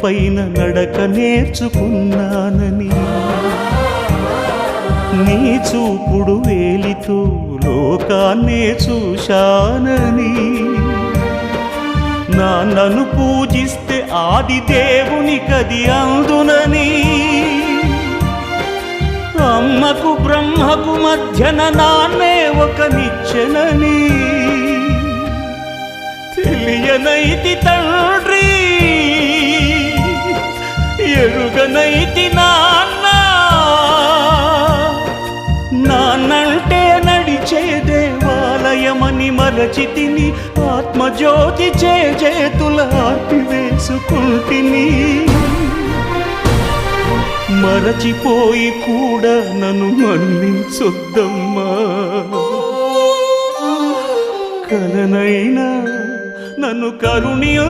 పైన నడక నేర్చుకున్నానని, నీ చూపుడు వేలితో లోకాన్నే చూశానని, నాన్నను పూజిస్తే ఆది దేవుని కది అందునని, అమ్మకు బ్రహ్మకు మధ్యన నాన్నే ఒక నిచ్చెనని తెలియనైతి తండ్రి, ఎరుగనైతి నాన్న. నాన్నంటే నడిచే దేవాలయమని మరచితిని, ఆత్మజ్యోతి చేతుల ఆర్పివేసుకుంటిని. మరచిపోయి కూడా నన్ను మన్నించొద్దమ్మా, కలనైనా నన్ను కరుణి